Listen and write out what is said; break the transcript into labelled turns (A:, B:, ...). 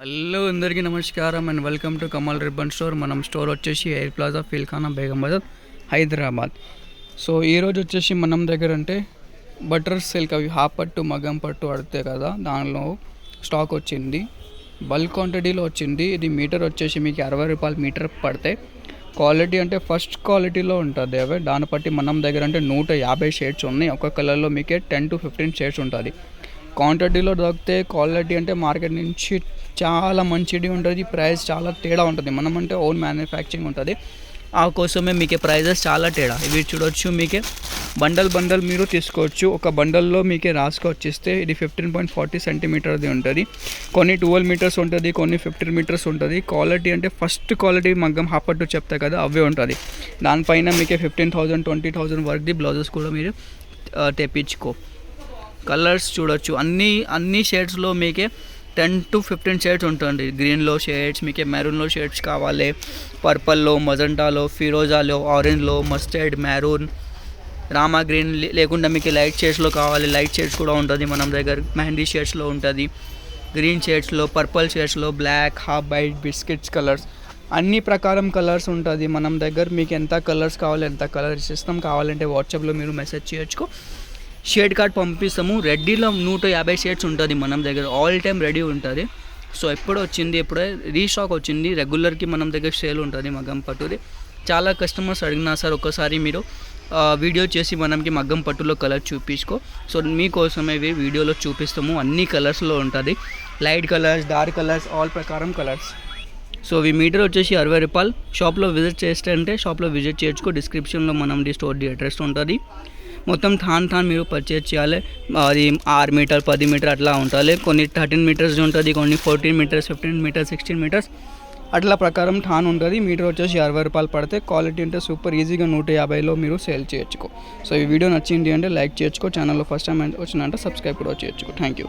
A: Hello అందరికీ నమస్కారం and welcome to Kamal ribbon store. మనం స్టోర్ వచ్చేసి air plaza Feelkhana Begum Bazar Hyderabad. So ఈరోజు వచ్చేసి మనం దగ్గర అంటే బటర్ సిల్క్ అవి హాఫ్ పట్టు మగ్గం పట్టు పడితే కదా దానిలో స్టాక్ వచ్చింది. బల్క్ క్వాంటిటీలో వచ్చింది. ఇది మీటర్ వచ్చేసి మీకు 60 రూపాయలు మీటర్ పడితే క్వాలిటీ అంటే ఫస్ట్ క్వాలిటీలో ఉంటుంది. అవి దాన్ని బట్టి మనం దగ్గర అంటే 150 షేడ్స్ ఉన్నాయి. ఒక కలర్లో మీకే 10 to 15 షేడ్స్ ఉంటుంది. క్వాంటిటీలో దొరికితే క్వాలిటీ అంటే మార్కెట్ నుంచి చాలా మంచిది ఉంటుంది. ప్రైస్ చాలా తేడా ఉంటుంది. మనం అంటే ఓన్ మ్యానుఫ్యాక్చరింగ్ ఉంటుంది. ఆ కోసమే మీకే ప్రైజెస్ చాలా తేడా. ఇవి చూడొచ్చు. మీకే బండల్ మీరు తీసుకోవచ్చు. ఒక బండల్లో మీకే రాసుకొచ్చిస్తే ఇది 15.40 సెంటీమీటర్ది ఉంటుంది. కొన్ని 12 మీటర్స్ ఉంటుంది, కొన్ని 15 మీటర్స్ ఉంటుంది. క్వాలిటీ అంటే ఫస్ట్ క్వాలిటీ మగ్గం హాఫ్ పట్టు చెప్తా కదా అవే ఉంటుంది. దానిపైన మీకే 15,000 20,000 వరకు బ్లౌజెస్ కూడా మీరు తెప్పించుకో. కలర్స్ చూడొచ్చు. అన్ని షేడ్స్లో మీకే 10 to 15 షేడ్స్ ఉంటుంది. గ్రీన్లో షేడ్స్, మీకే మెరూన్లో షేడ్స్ కావాలి, పర్పల్లో, మజంటాలో, ఫిరోజాలో, ఆరెంజ్లో, మస్టర్డ్, మెరూన్, రామా గ్రీన్ లేకుండా మీకు లైట్ షేడ్స్లో కావాలి. లైట్ షేడ్స్ కూడా ఉంటుంది మన దగ్గర. మెహందీ షేడ్స్లో ఉంటుంది, గ్రీన్ షేడ్స్లో, పర్పల్ షేడ్స్లో, black, half white, biscuits colours అన్ని ప్రకారం కలర్స్ ఉంటుంది మనం దగ్గర. మీకు ఎంత కలర్స్ కావాలి ఎంత కలర్స్ ఇస్తాం. కావాలంటే వాట్సాప్లో మీరు మెసేజ్ చేయొచ్చు. షేడ్ కార్డ్ పంపిస్తాము. రెడీలో 150 షేడ్స్ ఉంటుంది మనం దగ్గర. ఆల్ టైమ్ రెడీ ఉంటుంది. సో ఎప్పుడు వచ్చింది, ఎప్పుడే రీస్టాక్ వచ్చింది. రెగ్యులర్కి మనం దగ్గర సేల్ ఉంటుంది మగ్గం పట్టుది. చాలా కస్టమర్స్ అడిగినా సార్ ఒకసారి మీరు వీడియో చేసి మనకి మగ్గం పట్టులో కలర్ చూపించుకో. సో మీకోసమే వీడియోలో చూపిస్తాము. అన్ని కలర్స్లో ఉంటుంది. Light colours, dark colours, all ప్రకారం కలర్స్. సో ఈ మీటర్ వచ్చేసి 60 రూపాయలు. షాప్లో విజిట్ చేస్తే అంటే షాప్లో విజిట్ చేయొచ్చుకో. డిస్క్రిప్షన్లో మనది స్టోర్ది అడ్రస్ ఉంటుంది. మొత్తం థాన్ మీరు పర్చేజ్ చేయాలి. అది 6 మీటర్ 10 మీటర్ అట్లా ఉంటుంది. కొన్ని 13 మీటర్స్ ఉంటుంది, కొన్ని 14 మీటర్స్, 15 మీటర్స్, 16 మీటర్స్ అట్లా ప్రకారం థాన్ ఉంటుంది. మీటర్ వచ్చేసి 60 రూపాయలు పడితే క్వాలిటీ అంటే సూపర్ ఈజీగా 150లో మీరు సేల్ చేయొచ్చుకో. సో ఈ వీడియో నచ్చింది అంటే లైక్ చేయొచ్చుకో. ఛానల్లో ఫస్ట్ టైం వచ్చిందంటే సబ్స్క్రైబ్ కూడా చేయొచ్చుకో. Thank you.